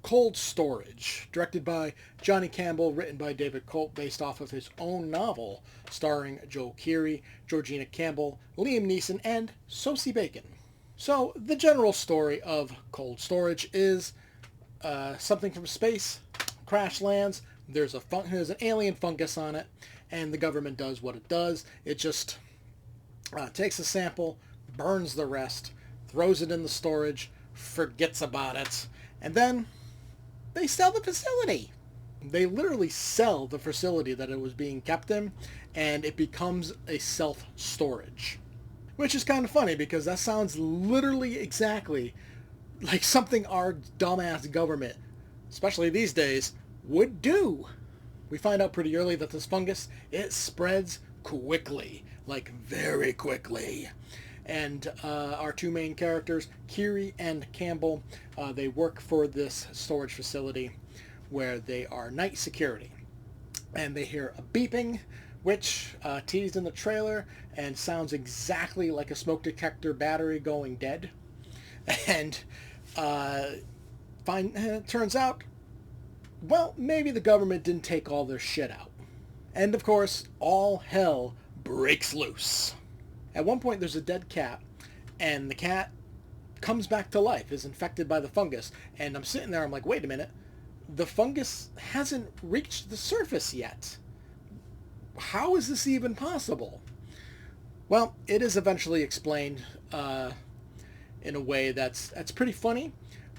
Cold Storage, directed by Johnny Campbell, written by David Colt, based off of his own novel, starring Joe Keery, Georgina Campbell, Liam Neeson, and Sosie Bacon. So, the general story of Cold Storage is something from space crash lands. There's an alien fungus on it, and the government does what it does. It just takes a sample, burns the rest, throws it in the storage, forgets about it, and then they sell the facility. They literally sell the facility that it was being kept in, and it becomes a self-storage. Which is kind of funny because that sounds literally exactly like something our dumbass government, especially these days, would do. We find out pretty early that this fungus, it spreads quickly, like very quickly. And our two main characters, Keery and Campbell, they work for this storage facility where they are night security. And they hear a beeping, which teased in the trailer and sounds exactly like a smoke detector battery going dead. And turns out, well, maybe the government didn't take all their shit out. And of course, all hell breaks loose. At one point, there's a dead cat, and the cat comes back to life, is infected by the fungus. And I'm sitting there, I'm like, wait a minute. The fungus hasn't reached the surface yet. How is this even possible? Well, it is eventually explained in a way that's pretty funny,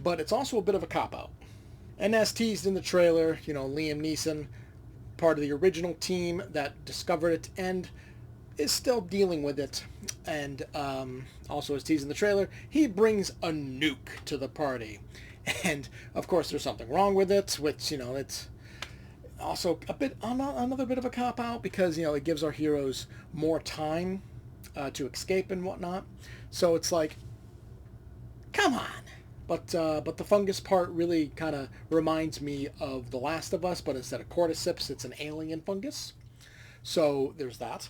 but it's also a bit of a cop-out. And as teased in the trailer, Liam Neeson, part of the original team that discovered it and is still dealing with it, and also as teased in the trailer, he brings a nuke to the party. And of course there's something wrong with it, which, it's also another bit of a cop-out because, it gives our heroes more time to escape and whatnot. So it's like, come on. But the fungus part really kind of reminds me of The Last of Us, but instead of cordyceps, it's an alien fungus. So there's that.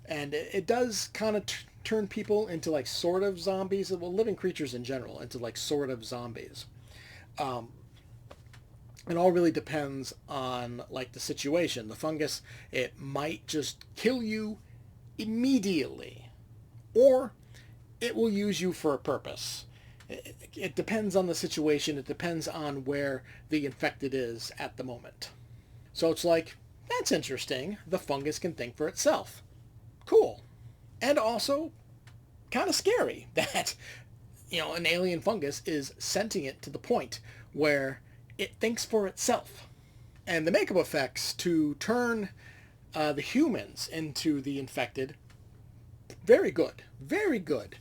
And it does kind of turn people into like sort of zombies, well, living creatures in general, into like sort of zombies. It all really depends on like the situation. The fungus, it might just kill you immediately, or it will use you for a purpose. It depends on the situation. It depends on where the infected is at the moment. So it's like, that's interesting. The fungus can think for itself. Cool. And also kind of scary that, an alien fungus is sentient to the point where it thinks for itself. And the makeup effects to turn the humans into the infected, very good. Very good.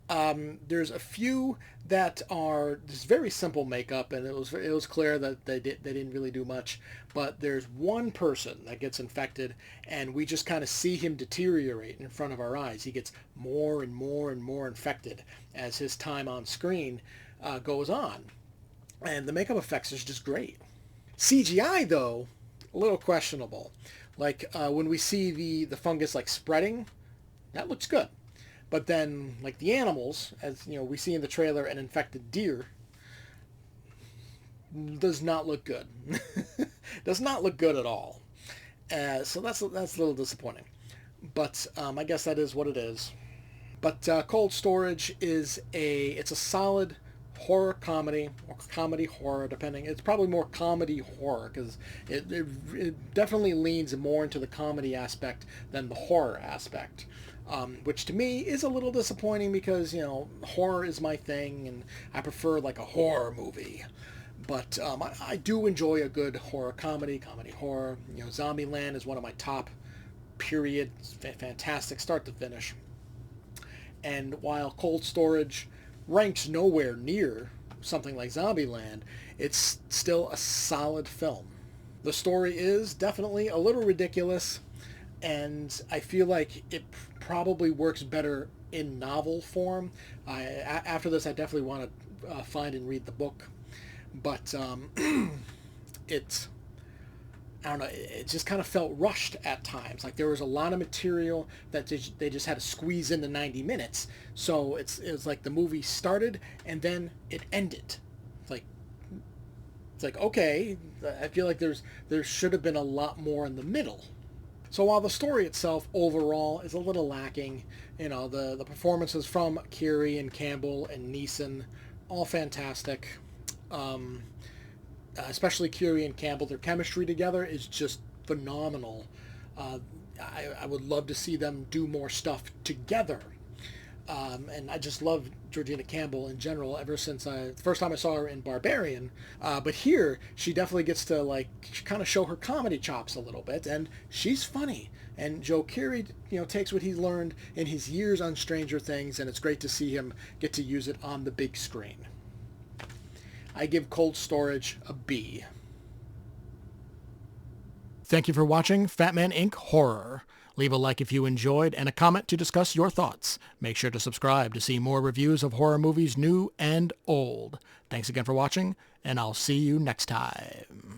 There's a few that are just very simple makeup, and it was clear that they didn't really do much. But there's one person that gets infected, and we just kind of see him deteriorate in front of our eyes. He gets more and more and more infected as his time on screen goes on, and the makeup effects is just great. CGI though, a little questionable. Like when we see the fungus like spreading, that looks good. But then, like the animals, as we see in the trailer, an infected deer does not look good. Does not look good at all. So that's a little disappointing. But I guess that is what it is. But Cold Storage it's a solid horror comedy, or comedy horror, depending. It's probably more comedy horror because it definitely leans more into the comedy aspect than the horror aspect. Which to me is a little disappointing because, horror is my thing and I prefer like a horror movie. But I do enjoy a good horror comedy horror. Zombieland is one of my top, period. Fantastic start to finish. And while Cold Storage ranks nowhere near something like Zombieland, it's still a solid film. The story is definitely a little ridiculous, and I feel like it probably works better in novel form. After this, I definitely want to find and read the book, but I don't know, it just kind of felt rushed at times. Like there was a lot of material that they just had to squeeze into 90 minutes. So it's like the movie started and then it ended. It's like, It's like, okay, I feel like there should have been a lot more in the middle. So while the story itself overall is a little lacking, the performances from Keery and Campbell and Neeson, all fantastic. Especially Keery and Campbell, their chemistry together is just phenomenal. I would love to see them do more stuff together. And I just love Georgina Campbell in general ever since the first time I saw her in Barbarian. But here, she definitely gets to kind of show her comedy chops a little bit, and she's funny. And Joe Keery, takes what he's learned in his years on Stranger Things, and it's great to see him get to use it on the big screen. I give Cold Storage a B. Thank you for watching Fatman Inc. Horror. Leave a like if you enjoyed and a comment to discuss your thoughts. Make sure to subscribe to see more reviews of horror movies new and old. Thanks again for watching, and I'll see you next time.